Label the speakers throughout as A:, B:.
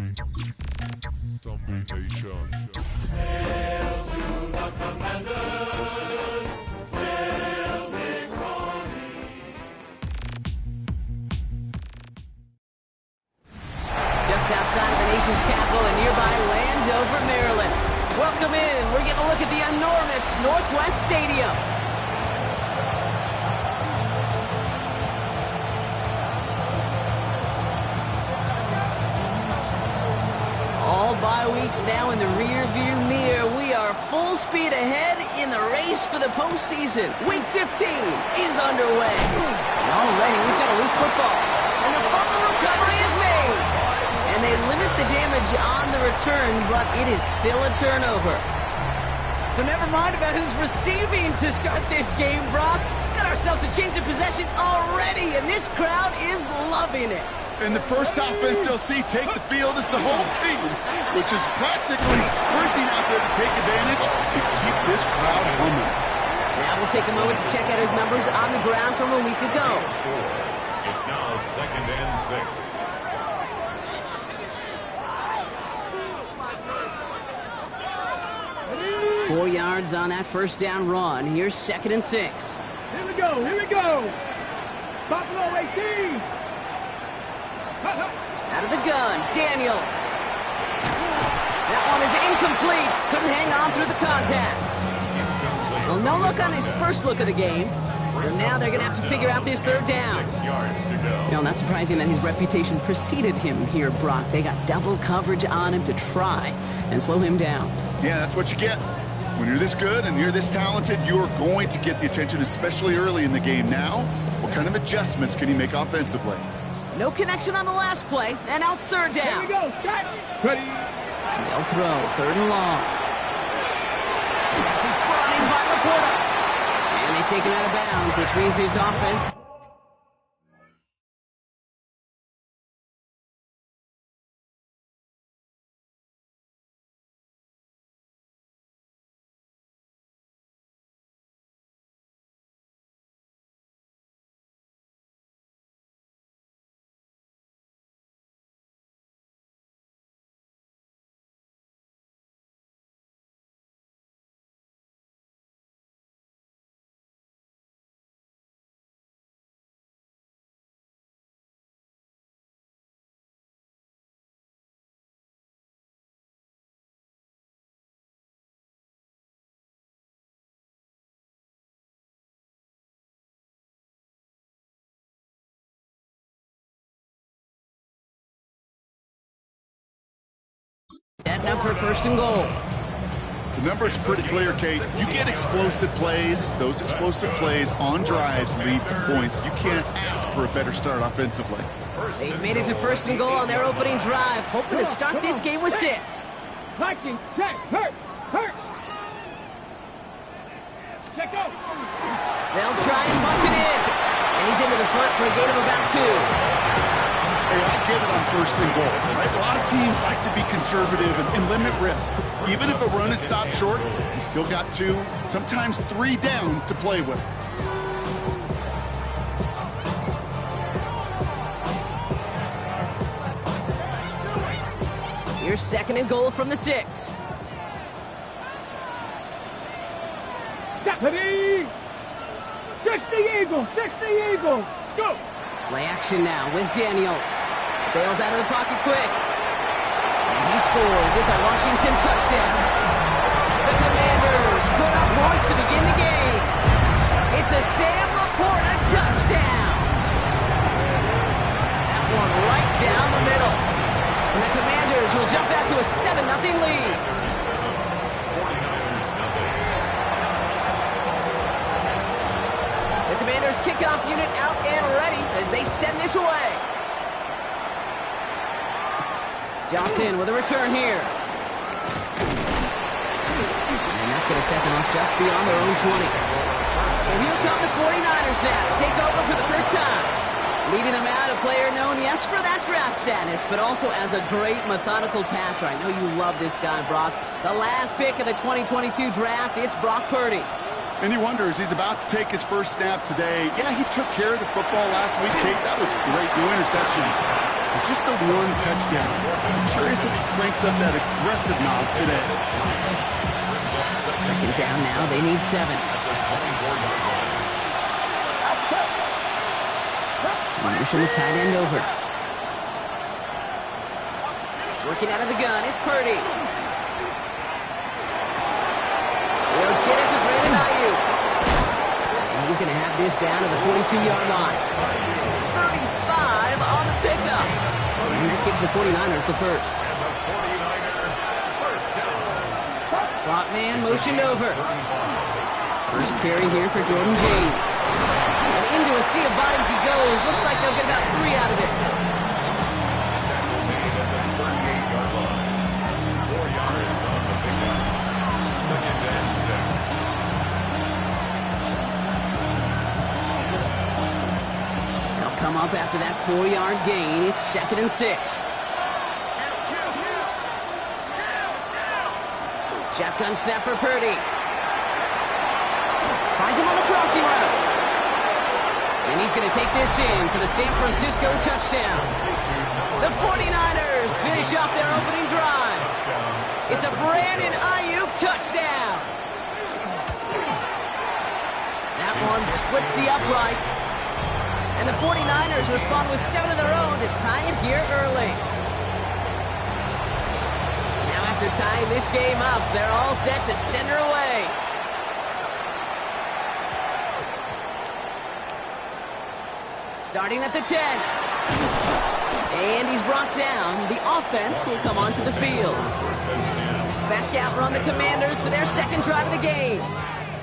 A: Just outside of the nation's capital in nearby Landover, Maryland. Welcome in. We're getting a look at the enormous Northwest Stadium. All bye weeks now in the rear-view mirror. We are full speed ahead in the race for the postseason. Week 15 is underway. And already we've got a loose football. And the fumble recovery is made. And they limit the damage on the return, but it is still a turnover. So never mind about who's receiving to start this game, Brock. Got ourselves a change of possession already, and this crowd is loving it.
B: And the first offense you'll see take the field is the whole team, which is practically sprinting out there to take advantage and keep this crowd humming.
A: Now we'll take a moment to check out his numbers on the ground from a week ago.
C: It's now 2nd and 6.
A: 4 yards on that first down run. Here's 2nd and 6.
D: Here we go, here we go. Buffalo 18.
A: Out of the gun, Daniels. That one is incomplete. Couldn't hang on through the contact. Well, no look on his first look of the game. So now they're going to have to figure out this 3rd down.
C: 6 yards to go.
A: You know, not surprising that his reputation preceded him here, Brock. They got double coverage on him to try and slow him down.
B: Yeah, that's what you get. When you're this good and you're this talented, you're going to get the attention, especially early in the game. Now, what kind of adjustments can he make offensively?
A: No connection on the last play, and now it's 3rd down.
D: Here we go, start. Ready.
A: They'll throw, 3rd and long. This is brought in by Laporta. And they take him out of bounds, which means his offense... Setting up for 1st and goal.
B: The number's pretty clear, Kate. You get explosive plays. Those explosive plays on drives lead to points. You can't ask for a better start offensively.
A: They've made it to 1st and goal on their opening drive, hoping to start this game with 6.
D: Viking, check, hurt. Check out.
A: They'll try and punch it in. And he's into the front for a gain of about 2.
B: Hey, I get it on 1st and goal. Right? A lot of teams like to be conservative and limit risk. Even if a run is stopped short, you still got 2, sometimes 3 downs to play with.
A: Here's 2nd and goal from the 6.
D: Ready. 60 Eagles, go.
A: Play action now with Daniels. Bails out of the pocket quick. And he scores. It's a Washington touchdown. The Commanders put up points to begin the game. It's a Sam Laporta touchdown. That one right down the middle. And the Commanders will jump out to a 7-0 lead. The Commanders kickoff unit out and ready as they send this away. Johnson with a return here. And that's going to set them up just beyond their own 20. So here come the 49ers now to take over for the first time. Leading them out, a player known, yes, for that draft status, but also as a great methodical passer. I know you love this guy, Brock. The last pick of the 2022 draft, it's Brock Purdy.
B: And he wonders, he's about to take his first snap today. Yeah, he took care of the football last week, Kate. That was great. No interceptions. But just the one touchdown. I'm curious curious if he cranks up that aggressive knob today.
A: Second down now. They need 7. Motion the tight end over. Working out of the gun. It's Purdy. They'll get it to Brandon Ayuk. And he's going to have this down to the 42-yard line. 35 on the pickup. And that gives the 49ers the first. Slot man motioned over. First carry here for Jordan James. And into a sea of bodies he goes. Looks like they'll get about 3 out of it.
C: 4 yards on the pickup. Second and 6.
A: They'll come up after that 4-yard gain. It's 2nd and 6. Shotgun snap for Purdy. Finds him on the crossing route. And he's going to take this in for the San Francisco touchdown. The 49ers finish off their opening drive. It's a Brandon Ayuk touchdown. That one splits the uprights. And the 49ers respond with 7 of their own to tie it here early. After tying this game up, they're all set to send her away. Starting at the 10. And he's brought down. The offense will come onto the field. Back out run the Commanders for their second drive of the game.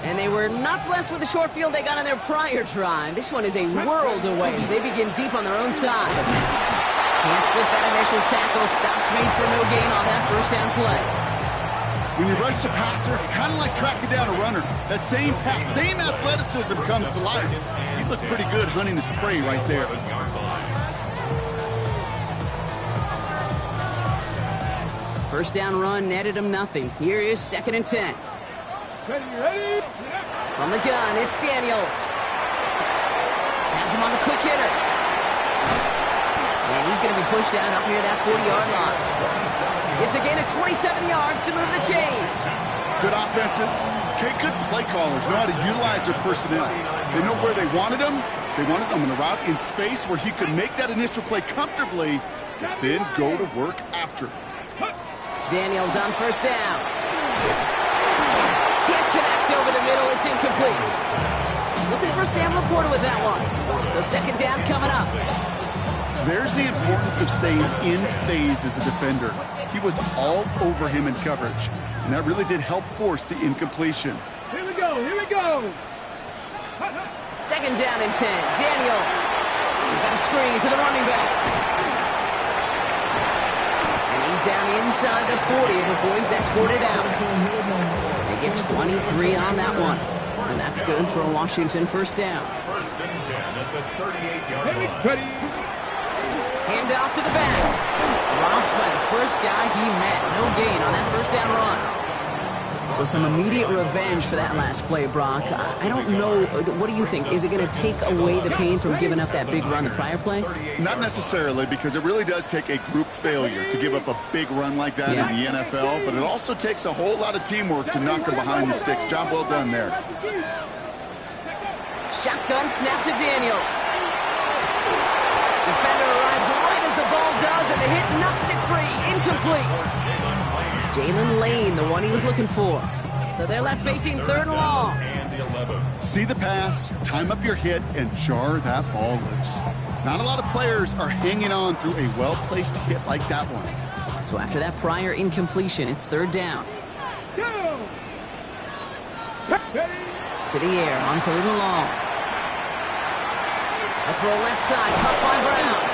A: And they were not blessed with the short field they got on their prior drive. This one is a world away as they begin deep on their own side. Can't slip that initial tackle. Stops made for no gain on that first down play.
B: When you rush the passer, it's kind of like tracking down a runner. That same pass, same athleticism comes to life. He looked pretty good hunting his prey right there.
A: First down run netted him nothing. Here is 2nd and 10.
D: Ready?
A: From the gun, it's Daniels. Has him on the quick hitter. And he's going to be pushed down up near that 40-yard line. It's a gain of 27 yards to move the chains.
B: Good offenses. Okay, good play callers know how to utilize their personnel. They know where they wanted them. They wanted them in a route in space where he could make that initial play comfortably, then go to work after.
A: Daniels on first down. Can't connect over the middle. It's incomplete. Looking for Sam Laporta with that one. So second down coming up.
B: There's the importance of staying in phase as a defender. He was all over him in coverage, and that really did help force the incompletion.
D: Here we go, here we go.
A: Second down and 10. Daniels. Got a screen to the running back. And he's down inside the 40 before he's escorted out. They get 23 on that one. And that's good for a Washington first down.
C: First and 10 at the 38-yard line.
D: Ready?
A: Hand off to the back. Drops by the first guy he met. No gain on that first down run. So some immediate revenge for that last play, Brock. I don't know. What do you think? Is it going to take away the pain from giving up that big run the prior play?
B: Not necessarily, because it really does take a group failure to give up a big run like that in the NFL, but it also takes a whole lot of teamwork to knock them behind the sticks. Job well done there.
A: Shotgun snap to Daniels. Defender arrives right as the ball does, and the hit knocks it free. Incomplete. Jalen Lane, the one he was looking for. So they're left facing third and long.
B: See the pass, time up your hit, and jar that ball loose. Not a lot of players are hanging on through a well-placed hit like that one.
A: So after that prior incompletion, it's third down.
D: Go! Ready?
A: To the air on third and long. A throw left side, caught by Brown.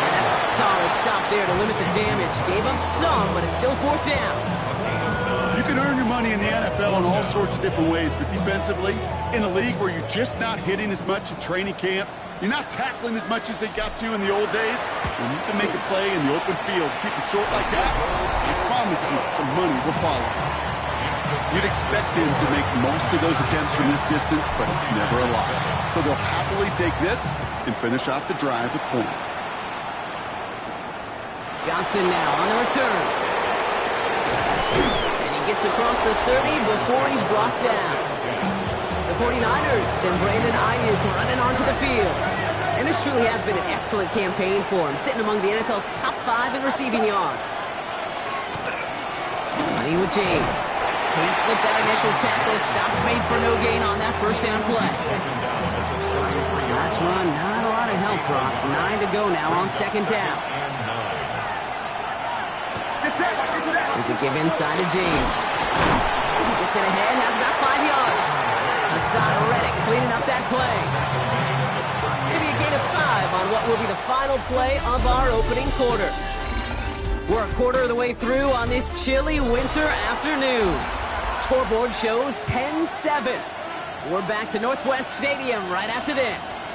A: And that's a solid stop there to limit the damage. Gave up some, but it's still fourth down.
B: You can earn your money in the NFL in all sorts of different ways, but defensively, in a league where you're just not hitting as much in training camp, you're not tackling as much as they got to in the old days, when you can make a play in the open field, keep it short like that, I promise you some money will follow. You'd expect him to make most of those attempts from this distance, but it's never a lot. So they'll happily take this and finish off the drive with points.
A: Johnson now on the return. And he gets across the 30 before he's brought down. The 49ers and Brandon Ayuk running onto the field. And this truly has been an excellent campaign for him, sitting among the NFL's top 5 in receiving yards. Money with James. Can't slip that initial tackle. Stops made for no gain on that first down play. Last run, not a lot of help, Brock. 9 to go now on second down. There's a give inside to James. Gets it ahead, has about 5 yards. Hassan Reddick cleaning up that play. It's going to be a gain of 5 on what will be the final play of our opening quarter. We're a quarter of the way through on this chilly winter afternoon. Scoreboard shows 10-7. We're back to Northwest Stadium right after this.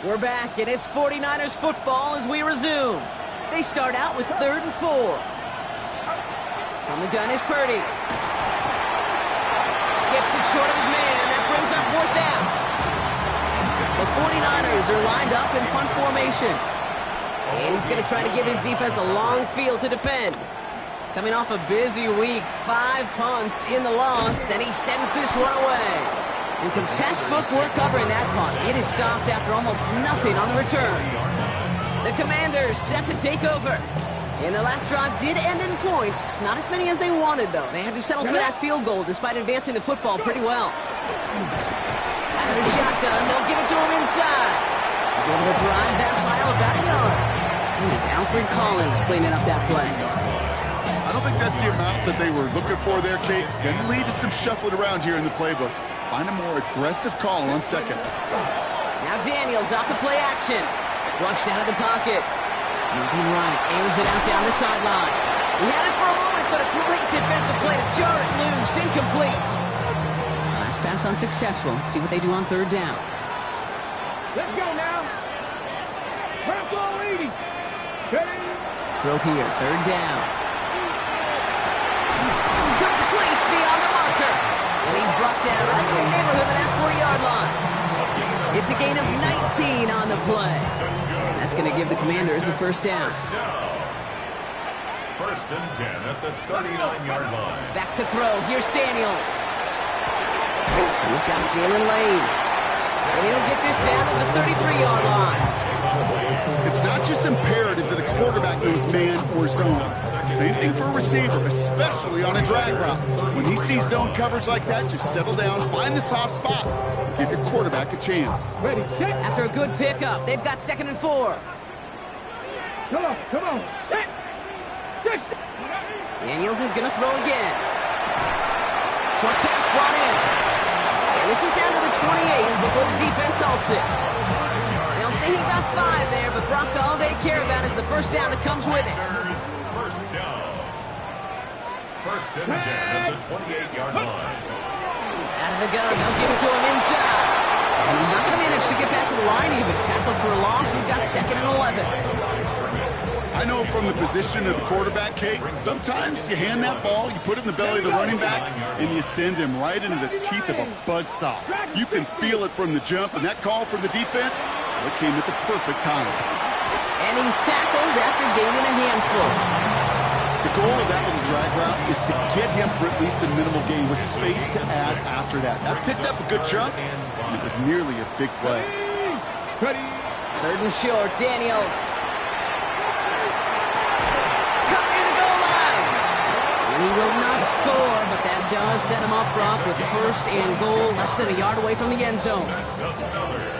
A: We're back, and it's 49ers football as we resume. They start out with 3rd and 4. From the gun is Purdy. Skips it short of his man. That brings up 4th down. The 49ers are lined up in punt formation. And he's going to try to give his defense a long field to defend. Coming off a busy week, 5 punts in the loss, and he sends this one away. And some textbook work covering that punt. It is stopped after almost nothing on the return. The Commanders set to take over. And their last drive did end in points. Not as many as they wanted, though. They had to settle for that field goal despite advancing the football pretty well. Out of the shotgun, they'll give it to him inside. He's able to drive that pile about a yard. And it's Alfred Collins cleaning up that play.
B: I don't think that's the amount that they were looking for there, Kate. Going to lead to some shuffling around here in the playbook. Find a more aggressive call on second.
A: Now Daniels off the play action. Flushed out of the pocket. Moving right, airs it out down the sideline. He had it for a moment, but a great defensive play to jar it loose. Incomplete. Last pass unsuccessful. Let's see what they do on 3rd down.
D: Let's go now. Purple 80. Steady.
A: Throw here, 3rd down. Complete beyond the marker. And he's brought down right in the neighborhood of that 40-yard line. It's a gain of 19 on the play. And that's going to give the Commanders a first down.
C: 1st and 10 at the 39-yard line.
A: Back to throw. Here's Daniels. He's got Jalen Lane. And he'll get this down to the 33-yard line.
B: It's not just imperative that a quarterback goes man or zone. Same thing for a receiver, especially on a drag route. When he sees zone coverage like that, just settle down, find the soft spot, give your quarterback a chance.
D: Ready, set.
A: After a good pickup, they've got 2nd and 4.
D: Come on. Set. Set.
A: Daniels is going to throw again. Short pass brought in. And this is down to the 28 before the defense halts it. They'll say he got 5 there, but Brock, all they care about is the first down that comes with it.
C: First down. 1st and 10 at the 28-yard line.
A: Out of the gun, they'll give it to him inside. And he's not going to manage to get back to the line even. Tackled for a loss, we've got 2nd and 11.
B: I know from the position of the quarterback, Kate, sometimes you hand that ball, you put it in the belly of the running back, and you send him right into the teeth of a buzzsaw. You can feel it from the jump, and that call from the defense, it came at the perfect time.
A: And he's tackled after gaining a handful.
B: The goal of that little drag route is to get him for at least a minimal gain with space to add after that. That picked up a good chunk, and it was nearly a big play.
D: Ready.
A: 3rd and short, Daniels. Cut near the goal line. And he will not score, but that does set him up, Brock, with 1st and goal, less than a yard away from the end zone.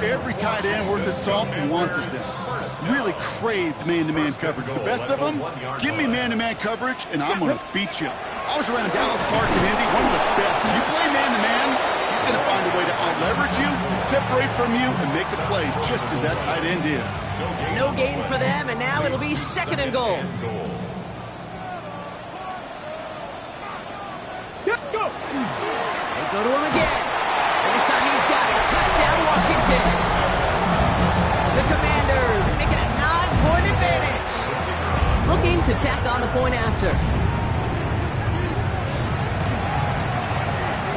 B: Every tight end worth his salt wanted this. Really craved man-to-man coverage. The best of them, give me man-to-man coverage, and I'm going to beat you. I was around Dallas Park and Indy, one of the best. You play man-to-man, he's going to find a way to out-leverage you, separate from you, and make the play just as that tight end did.
A: No gain for them, and now it'll be 2nd and goal.
D: Let's go.
A: They go to him again. And this time he's got it. Touchdown, Washington. The Commanders making a 9-point advantage. Looking to tack on the point after.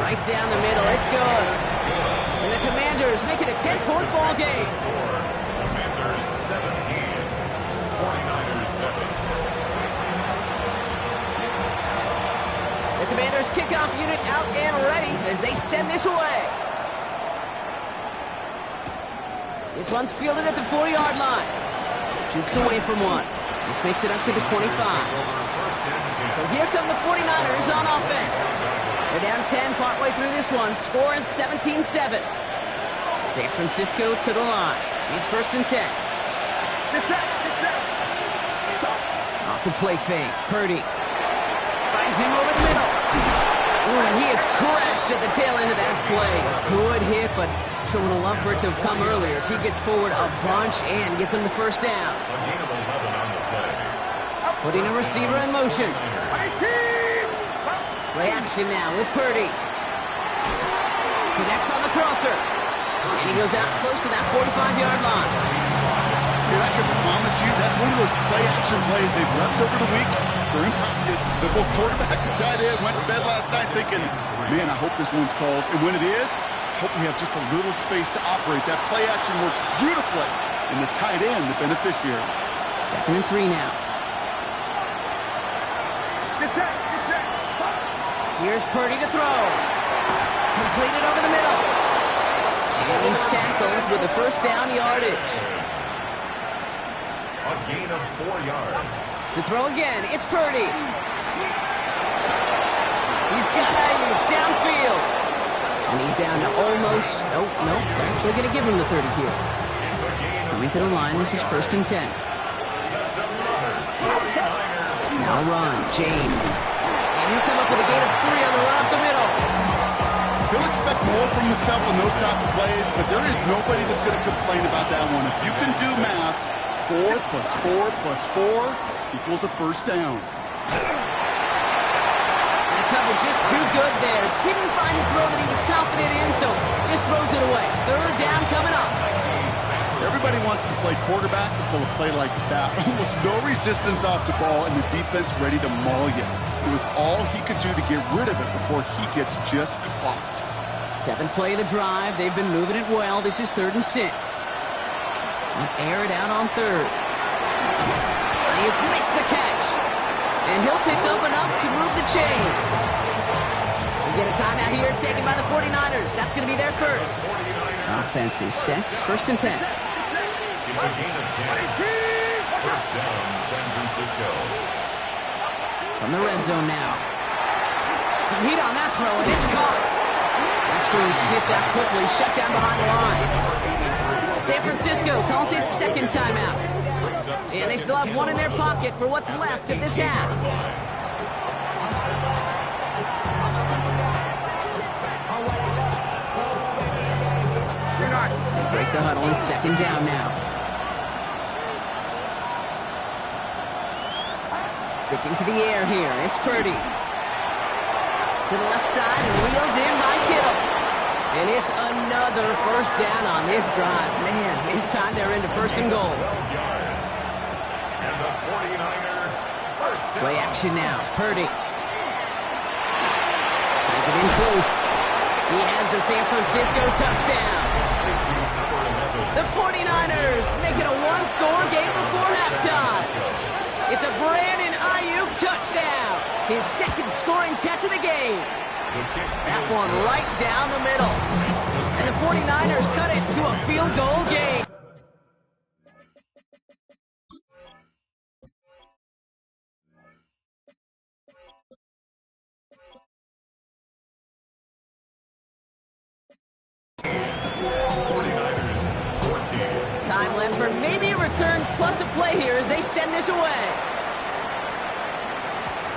A: Right down the middle. It's good. And the Commanders make it a 10-point ball game.
C: Commanders 17, 49ers 7.
A: The Commanders kickoff unit out and ready as they send this away. This one's fielded at the 4-yard line. Jukes away from one. This makes it up to the 25. So here come the 49ers on offense. They're down 10 partway through this one. Score is 17-7. San Francisco to the line. It's 1st and 10. Off the play fake. Purdy finds him over the middle. Ooh, and he is cracked at the tail end of that play. A good hit, but sure would have loved for it to have come earlier as he gets forward a bunch and gets him the 1st down.
C: A gain of 11 on the play.
A: Putting a receiver in motion. Play action now with Purdy. Connects on the crosser. And he goes out close to that 45-yard line.
B: Here, I can promise you that's one of those play-action plays they've repped over the week during practice. The both quarterback and tight end went to bed last night thinking, man, I hope this one's called. And when it is, hope we have just a little space to operate. That play action works beautifully. And the tight end, the beneficiary.
A: 2nd and 3 now. Here's Purdy to throw. Completed over the middle. And he's tackled with the 1st down yardage.
C: A gain of 4 yards.
A: To throw again, it's Purdy. He's got Ayuk downfield. And he's down to almost, nope, they're actually going to give him the 30 here. Coming to the line, this is 1st and 10. Now run, James. And he'll come up with a gain of 3 on the run up the middle.
B: He'll expect more from himself on those type of plays, but there is nobody that's going to complain about that one. If you can do math, 4 plus 4 plus 4 equals a 1st down.
A: And the cover just too good there. Didn't find the throw that he was confident in, so just throws it away. 3rd down coming up.
B: Everybody wants to play quarterback until a play like that. Almost no resistance off the ball and the defense ready to maul you. It was all he could do to get rid of it before he gets just clocked.
A: 7th play of the drive. They've been moving it well. This is 3rd and 6. Air it out on 3rd. Ayuk makes the catch. And he'll pick up enough to move the chains. We get a timeout here taken by the 49ers. That's going to be their 1st. Offense is set. 1st and 10.
C: It's a gain of 10. 1st down, San Francisco.
A: From the red zone now. Some heat on that throw, and it's caught. That's being sniffed out quickly, shut down behind the line. San Francisco calls it 2nd timeout. And they still have one in their pocket for what's left of this half. They break the huddle. It's 2nd down now. Sticking to the air here. It's Purdy. To the left side and wheeled in by Kittle. And it's another 1st down on this drive. Man, this time they're into 1st and goal.
C: And the 49ers 1st down.
A: Play action now. Purdy. Has it in close. He has the San Francisco touchdown. The 49ers make it a 1-score game before halftime. It's a Brandon Ayuk touchdown. His 2nd scoring catch of the game. That one right down the middle. And the 49ers cut it to a field goal game. Time left for maybe a return plus a play here as they send this away.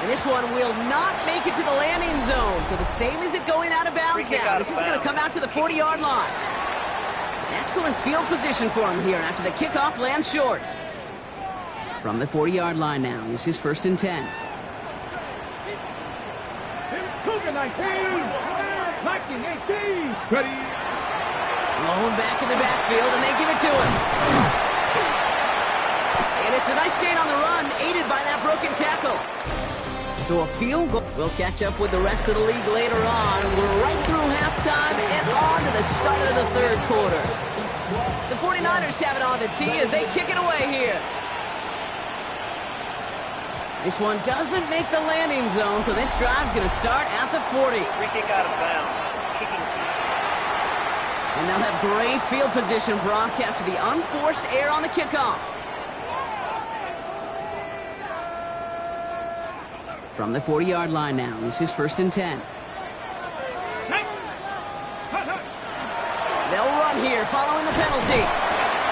A: And this one will not make it to the landing zone. So the same as it going out of bounds now. This is going to come out to the 40-yard line. Excellent field position for him here after the kickoff lands short. From the 40-yard line now. This is 1st and 10.
D: Cougar 19. 1918. Ready.
A: Blown back in the backfield, and they give it to him. And it's a nice gain on the run, aided by that broken tackle. So a field goal. We'll catch up with the rest of the league later on. We're right through halftime and on to the start of the third quarter. The 49ers have it on the tee as they kick it away here. This one doesn't make the landing zone, so this drive's going to start at the 40.
E: Free kick out of bounds. Kicking team.
A: And they'll have great field position, Brock, after the unforced error on the kickoff. From the 40-yard line now, this is 1st and 10. They'll run here following the penalty.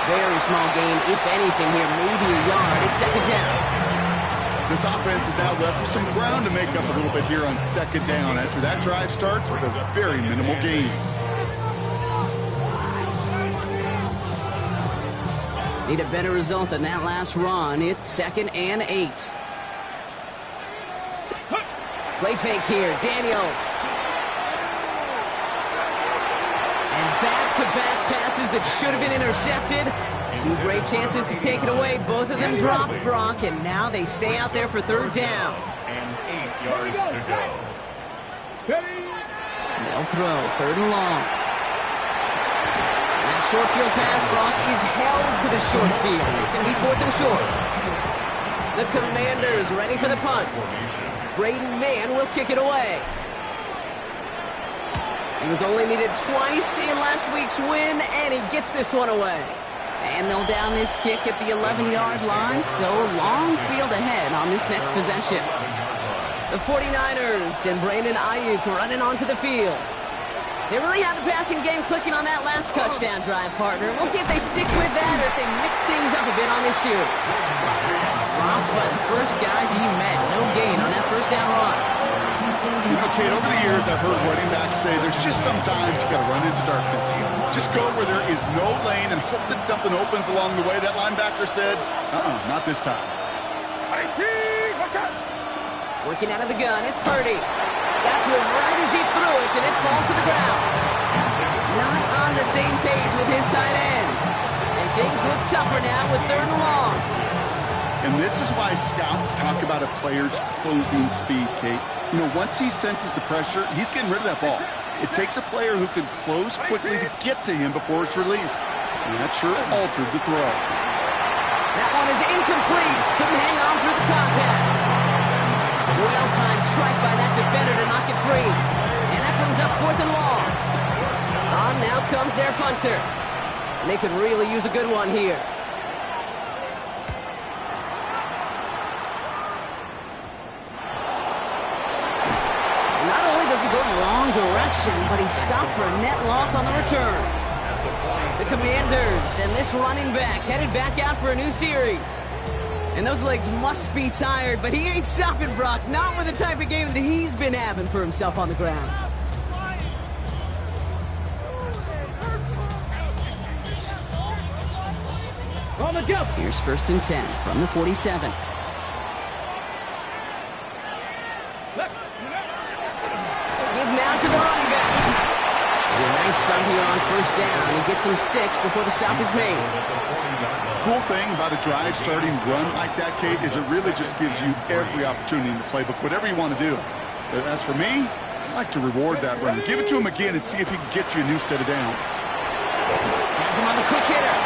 A: Very small gain, if anything here, maybe a yard. It's 2nd down.
B: This offense is now left with some ground to make up a little bit here on 2nd down after that drive starts with a very minimal gain.
A: Need a better result than that last run. It's 2nd and 8. Play fake here, Daniels. And back-to-back passes that should have been intercepted. 2 great chances to take it away. Both of them dropped, Brock, and now they stay out there for 3rd down.
C: And 8 yards to go.
A: They'll throw 3rd and long. That short field pass, Brock, is held to the short field. It's going to be 4th and short. The Commanders ready for the punt. Braden Mann will kick it away. He was only needed twice in last week's win, and he gets this one away. And they'll down this kick at the 11-yard line, so long field ahead on this next possession. The 49ers and Brandon Ayuk running onto the field. They really had the passing game clicking on that last touchdown drive, partner. We'll see if they stick with that or if they mix things up a bit on this series. Dropped by the first guy he met. No gain on that 1st down run.
B: You know, Kate, over the years, I've heard running backs say there's just sometimes you got to run into darkness. Just go where there is no lane and hope that something opens along the way. That linebacker said, not this time.
A: Working out of the gun, it's Purdy. Got to him right as he threw it, and it falls to the ground. Not on the same page with his tight end. And things look tougher now with 3rd and long.
B: And this is why scouts talk about a player's closing speed, Kate. You know, once he senses the pressure, he's getting rid of that ball. It takes a player who can close quickly to get to him before it's released. And that sure altered the throw.
A: That one is incomplete. Couldn't hang on through the contact. Well-timed strike by that defender to knock it free. And that brings up 4th and long. On now comes their punter. And they could really use a good one here. Not only does he go in the wrong direction, but he stopped for a net loss on the return. The Commanders and this running back headed back out for a new series. And those legs must be tired, but he ain't stopping, Brock. Not with the type of game that he's been having for himself on the ground. Here's 1st and 10 from the 47. Give now to the running back. And a nice sub here on 1st down. He gets him 6 before the stop is made.
B: Cool thing about a drive starting run like that, Kate, is it really just gives you every opportunity in the playbook, whatever you want to do. But as for me, I like to reward that run. Give it to him again and see if he can get you a new set of downs.
A: Has him on the quick hitter.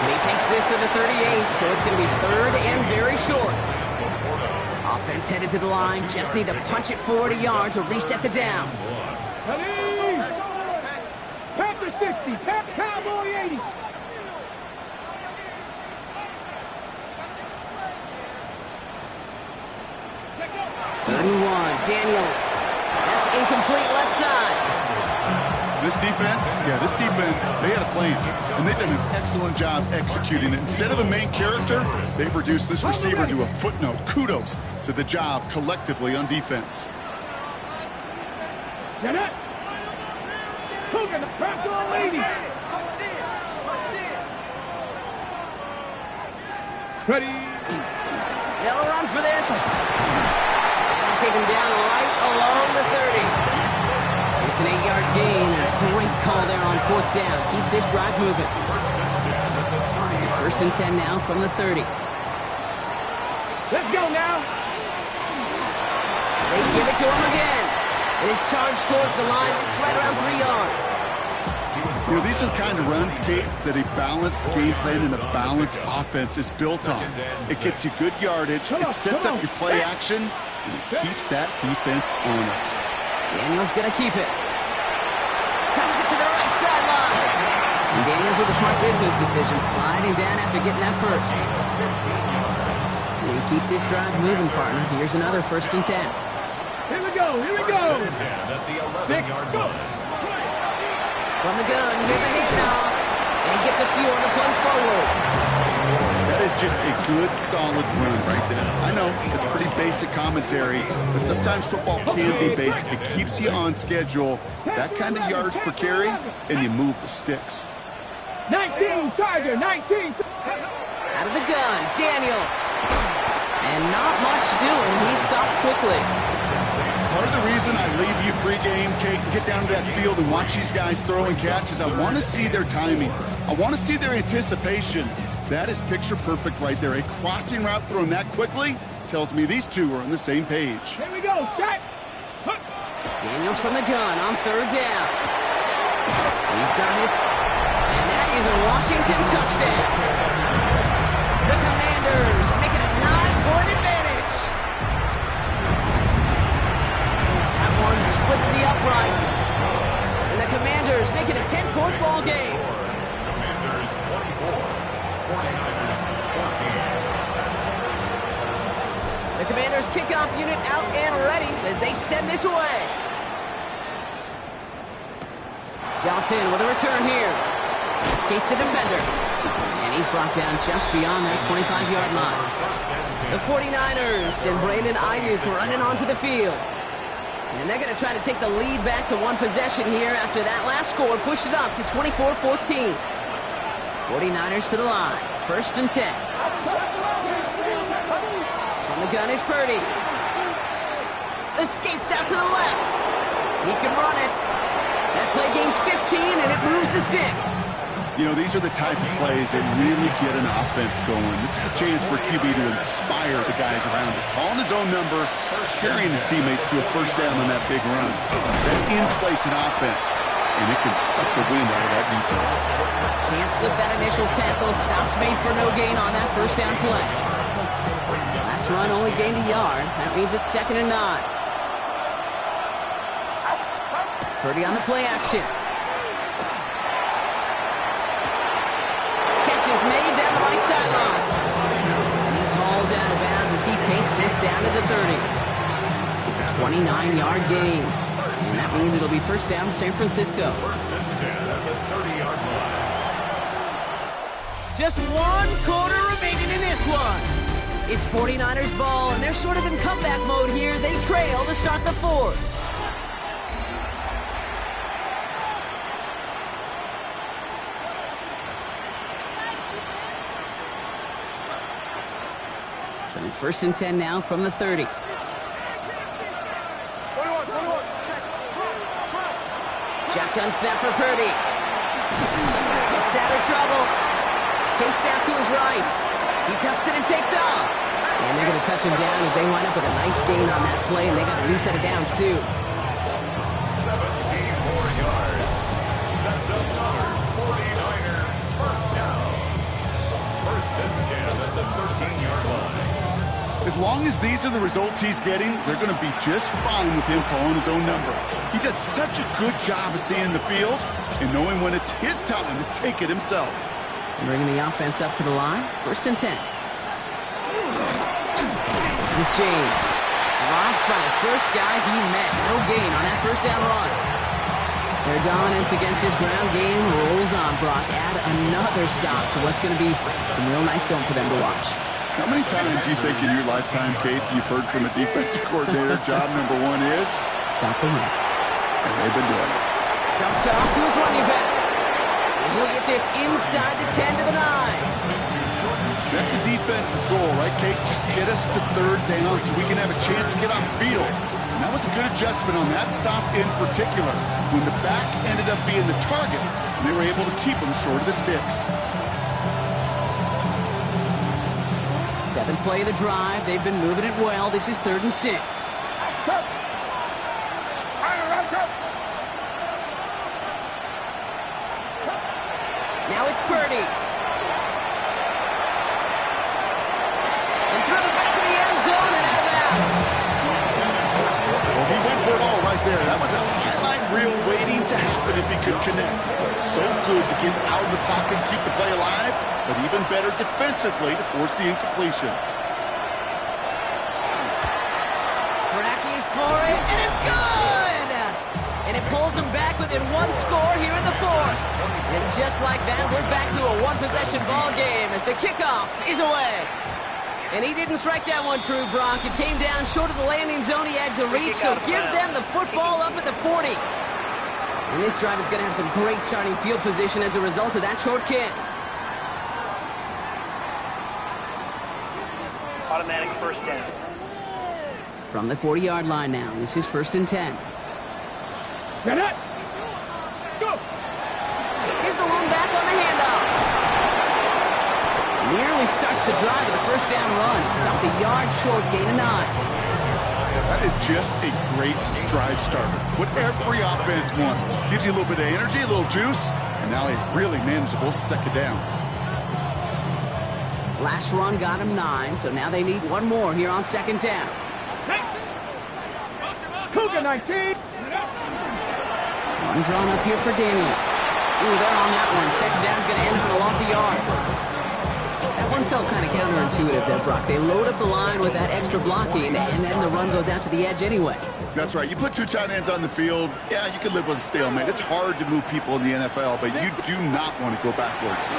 A: And he takes this to the 38, so it's going to be 3rd and very short. Offense headed to the line. Just need to punch it forward a yard to reset the downs.
D: Panther 60, Cowboy 80.
A: Third and 1, Daniels. That's incomplete left side.
B: This defense, they had a plan, and they've done an excellent job executing it. Instead of a main character, they've reduced this receiver to a footnote. Kudos to the job collectively on defense.
D: Ready.
A: They'll run for this. And take him down right along the 30. It's an 8-yard gain, and a great call there on 4th down. Keeps this drive moving. 1st and 10 now from the 30.
D: Let's go now.
A: They give it to him again. His charge towards the line. It's right around 3 yards.
B: You know, these are the kind of runs, Kate, that a balanced game plan and a balanced offense is built on. It gets you good yardage, it sets up your play action, and it keeps that defense honest.
A: Daniels going to keep it. Cuts it to the right sideline. And Daniels with a smart business decision, sliding down after getting that first. And keep this drive moving, partner. Here's another 1st and 10.
D: Here we go, here we go.
C: 1st and 10 at the 11-yard line.
A: From the gun, here's a handoff. And he gets a few on the plunge forward.
B: That is just a good, solid run right there. I know, it's pretty basic commentary, but sometimes football can be basic. It keeps you on schedule, that kind of yards per carry, and you move the sticks.
D: 19, Charger, 19.
A: Out of the gun, Daniels. And not much doing. He stopped quickly.
B: Part of the reason I leave you pregame, Kate, and get down to that field and watch these guys throw and catch is I want to see their timing. I want to see their anticipation. That is picture perfect right there. A crossing route thrown that quickly tells me these two are on the same page.
D: Here we go, set.
A: Daniels from the gun on 3rd down. He's got it. And that is a Washington touchdown. The Commanders make it a 9-point advantage. That one splits the uprights. And the Commanders make it a 10-point ball game.
C: Commanders 24, 49ers 14.
A: The Commanders kickoff unit out and ready as they send this away. Johnson with a return here. Escapes the defender. And he's brought down just beyond that 25-yard line. The 49ers and Brandon Ayuk running onto the field. And they're going to try to take the lead back to one possession here after that last score pushed it up to 24-14. 49ers to the line. 1st and 10. From the gun is Purdy. Escapes out to the left. He can run it. That play gains 15, and it moves the sticks.
B: You know, these are the type of plays that really get an offense going. This is a chance for QB to inspire the guys around him. Calling his own number, carrying his teammates to a 1st down on that big run. That inflates an offense, and it can suck the wind out of that defense.
A: Can't slip that initial tackle. Stops made for no gain on that 1st down play. Last run only gained a yard. That means it's 2nd and 9. Purdy on the play action. Catch is made down the right sideline. And he's hauled out of bounds as he takes this down to the 30. It's a 29-yard gain. And that means it'll be 1st down San Francisco.
C: 1st and 10 at the 30-yard line.
A: Just 1 quarter remaining in this one. It's 49ers ball, and they're sort of in comeback mode here. They trail to start the 4th. So 1st and 10 now from the 30. Shotgun snap for Purdy. Gets out of trouble. Chased out to his right. He tucks it and takes off. And they're going to touch him down as they wind up with a nice gain on that play, and they got a new set of downs, too.
C: 17 more yards. That's another 49er 1st down. 1st and 10 at the 13-yard line.
B: As long as these are the results he's getting, they're going to be just fine with him calling his own number. He does such a good job of seeing the field and knowing when it's his time to take it himself.
A: Bringing the offense up to the line. 1st and 10. This is James. Dropped by the first guy he met. No gain on that 1st down run. Their dominance against his ground game rolls on. Brock, add another stop to what's going to be some real nice film for them to watch.
B: How many times do you think in your lifetime, Kate, you've heard from a defensive coordinator, job number 1 is?
A: Stop the run.
B: And they've been doing it.
A: Dump off to his running back. And he'll get this inside the 10 to the 9.
B: That's a defense's goal, right, Kate? Just get us to 3rd down so we can have a chance to get off the field. And that was a good adjustment on that stop in particular. When the back ended up being the target, they were able to keep him short of the sticks.
A: 7th play of the drive. They've been moving it well. This is 3rd and 6.
B: good to get out of the pocket and keep the play alive, but even better defensively to force the incompletion.
A: Tracking for it, and it's good! And it pulls them back within one score here in the fourth. And just like that, we're back to a one-possession ball game as the kickoff is away. And he didn't strike that one true, Bronk. It came down short of the landing zone he had to reach, so give them the football up at the 40. And this drive is going to have some great starting field position as a result of that short kick.
E: Automatic first down.
A: From the 40-yard line now, this is 1st and 10.
D: Get it. Let's go.
A: Here's the one back on the handoff. Nearly starts the drive with a first down run. Stopped a yard short, gain of 9.
B: That is just a great drive starter. What every offense wants. Gives you a little bit of energy, a little juice, and now a really manageable second down.
A: Last run got him 9, so now they need one more here on 2nd down.
D: Cougar 19.
A: One drawn up here for Daniels. Ooh, they're on that one. 2nd down's going to end up in a loss of yards. That one felt kind of counterintuitive there, Brock. They load up the line with that extra blocking, and then the run goes out to the edge anyway.
B: That's right. You put two tight ends on the field, yeah, you can live with a stalemate. It's hard to move people in the NFL, but you do not want to go backwards.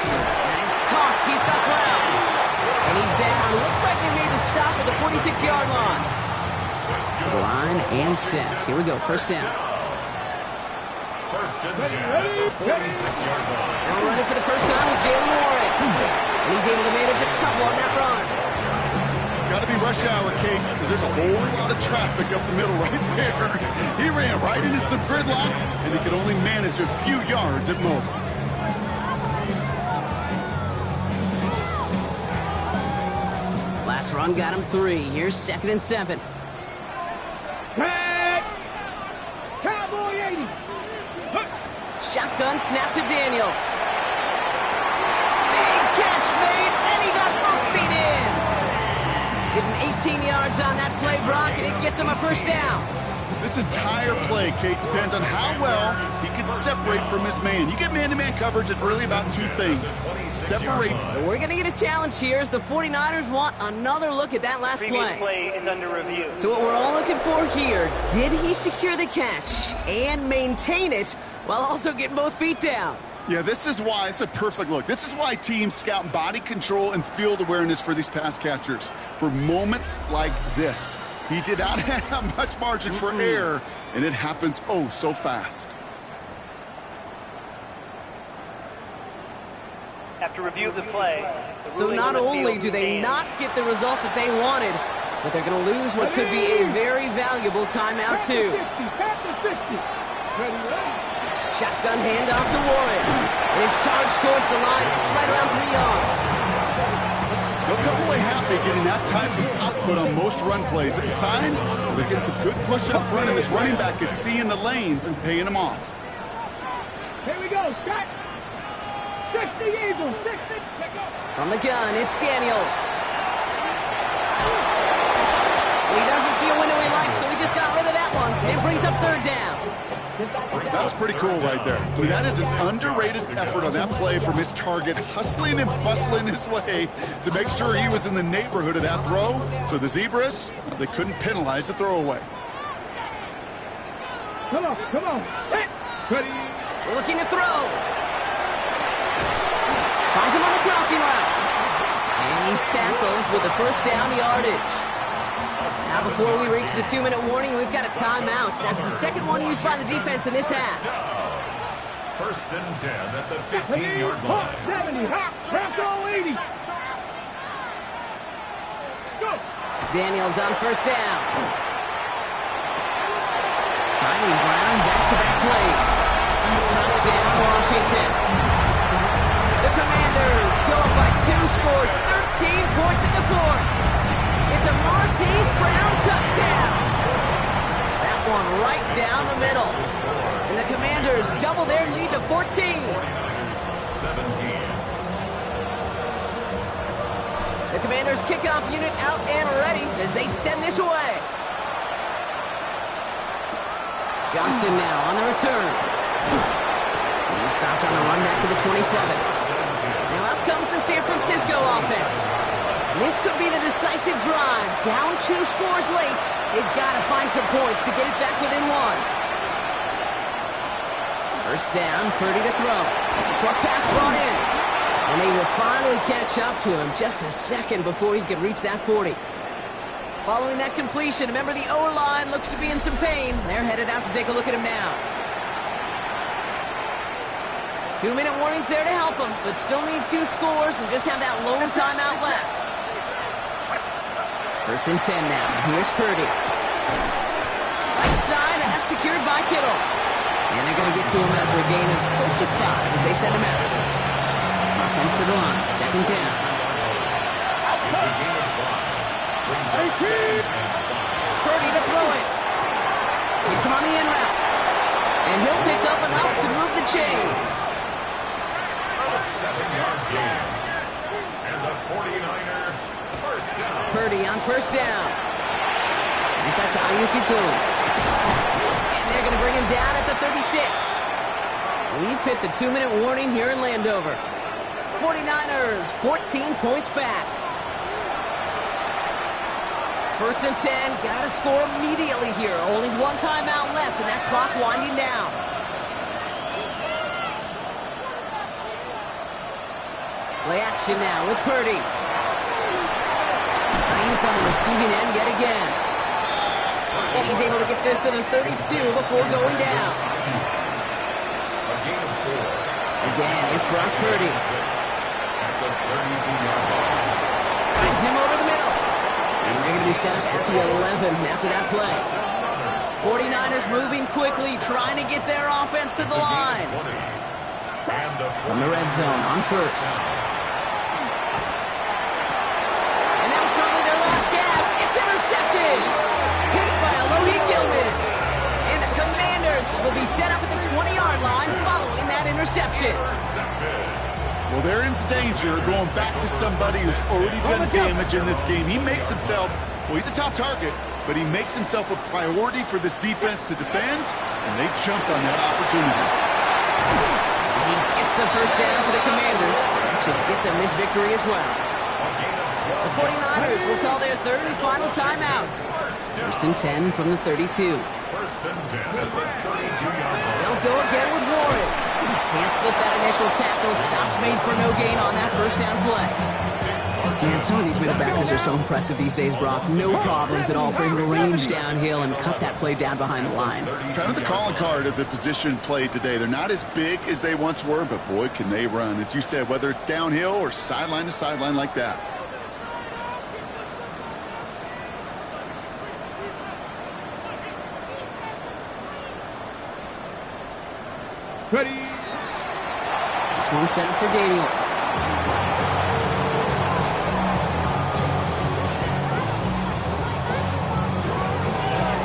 A: And he's caught. He's got ground. And he's down. Looks like they made the stop at the 46-yard line. To the line and set. Here we go. First down.
C: First and 10 at the 46-yard line.
A: Now running for the first time with Jalen Warren. And he's able to manage a couple on that run.
B: Got to be rush hour, Kate, because there's a whole lot of traffic up the middle right there. He ran right into some gridlock, and he could only manage a few yards at most.
A: Last run got him 3. Here's 2nd and 7.
D: Tag. Cowboy 80.
A: Shotgun snap to Daniels. Big catch made, and he got both feet in. Give him 18 yards on that play, Brock, and it gets him a first down.
B: This entire play, Kate, depends on how well he can separate from his man. You get man-to-man coverage, it's really about two things. Separate.
A: So we're going to get a challenge here as the 49ers want another look at that last
E: Previous
A: play.
E: play is under review.
A: So what we're all looking for here, did he secure the catch and maintain it while also getting both feet down?
B: Yeah, this is why it's a perfect look. This is why teams scout body control and field awareness for these pass catchers. For moments like this. He did not have much margin for error, and it happens oh so fast.
E: After review of the play, the
A: So
E: ruling
A: not
E: on the
A: only
E: field
A: do they
E: stands.
A: not get the result that they wanted, but they're going to lose what could be a very valuable timeout too.
D: Back to 50. Ready, ready.
A: Shotgun handoff to Warren. And his charge towards the line. It's right around 3 yards.
B: They'll come away happy getting that type of output on most run plays. It's a sign they're getting some good push up front, and this running back is seeing the lanes and paying them off.
D: Here we go. Shot. 60 Eagles. 60.
A: From the gun, it's Daniels. He doesn't see a window he likes, so he just got rid of that one. And brings up 3rd down.
B: That was pretty cool right there. I mean, that is an underrated effort on that play from his target, hustling and bustling his way to make sure he was in the neighborhood of that throw. So the Zebras, they couldn't penalize the throwaway.
D: Come on. Come on. Hit. Ready.
A: Looking to throw. Finds him on the crossing route. And he's tackled with the first down yardage. Now before we reach the 2-minute warning, we've got a timeout. That's the second one used by the defense in this half.
C: First and 10 at the 15-yard line.
D: 70. Hop. Trapped all 80. Go.
A: Daniels on first down. Finding Brown back-to-back plays. Touchdown, Washington. The Commanders go up by 2 scores, 13 points in the fourth. It's a Marquise Brown touchdown. That one right down the middle. And the Commanders double their lead to 14.
C: 17.
A: The Commanders kickoff unit out and ready as they send this away. Johnson now on the return. He stopped on the run back to the 27. Now out comes the San Francisco offense. This could be the decisive drive. Down 2 scores late. They've got to find some points to get it back within 1. First down, Purdy to throw. Short pass brought in. And they will finally catch up to him just a second before he could reach that 40. Following that completion, remember the O-line looks to be in some pain. They're headed out to take a look at him now. 2-minute warnings there to help them, but still need 2 scores and just have that lone timeout left. First and 10 now. Here's Purdy. Right side, and that's secured by Kittle. And they're going to get to him after a gain of close to 5 as they send him out. Offense to the line. Second down. Purdy to throw it. Gets him on the in route. And he'll pick up enough to move the chains.
C: A 7-yard gain. And the 49ers first down.
A: Purdy on first down. I think that's how Ayuk goes. And they're going to bring him down at the 36. We've hit the 2-minute warning here in Landover. 49ers, 14 points back. First and 10, got to score immediately here. Only 1 timeout left, and that clock winding down. Play action now with Purdy. Ayuk on the receiving end yet again. And he's able to get this to the 32 before going down. Again, it's Brock Purdy. Finds him over the middle. And they're going to be set up at the 11 after that play. 49ers moving quickly, trying to get their offense to the line. From the red zone on first. And that was probably their last gasp. It's intercepted. Picked by Alohi Gilman. And the Commanders will be set up at the 20-yard line following that interception.
B: Well, they're in danger going back to somebody who's already done damage in this game. He makes himself, well, he's a top target, but he makes himself a priority for this defense to defend, and they jumped on that opportunity.
A: He gets the first down for the Commanders. That should get them this victory as well. The 49ers will call their third and final timeout. First and 10 from the 32.
C: First and 10 at the 32-yard line.
A: They'll go again with Warren. Can't slip that initial tackle. Stops made for no gain on that first down play. Man, some of these middle backers are so impressive these days, Brock. No problems at all for him to range downhill and cut that play down behind the line.
B: Kind of the calling card of the position played today. They're not as big as they once were, but boy, can they run. As you said, whether it's downhill or sideline to sideline like that.
D: Ready.
A: This one's set for Daniels.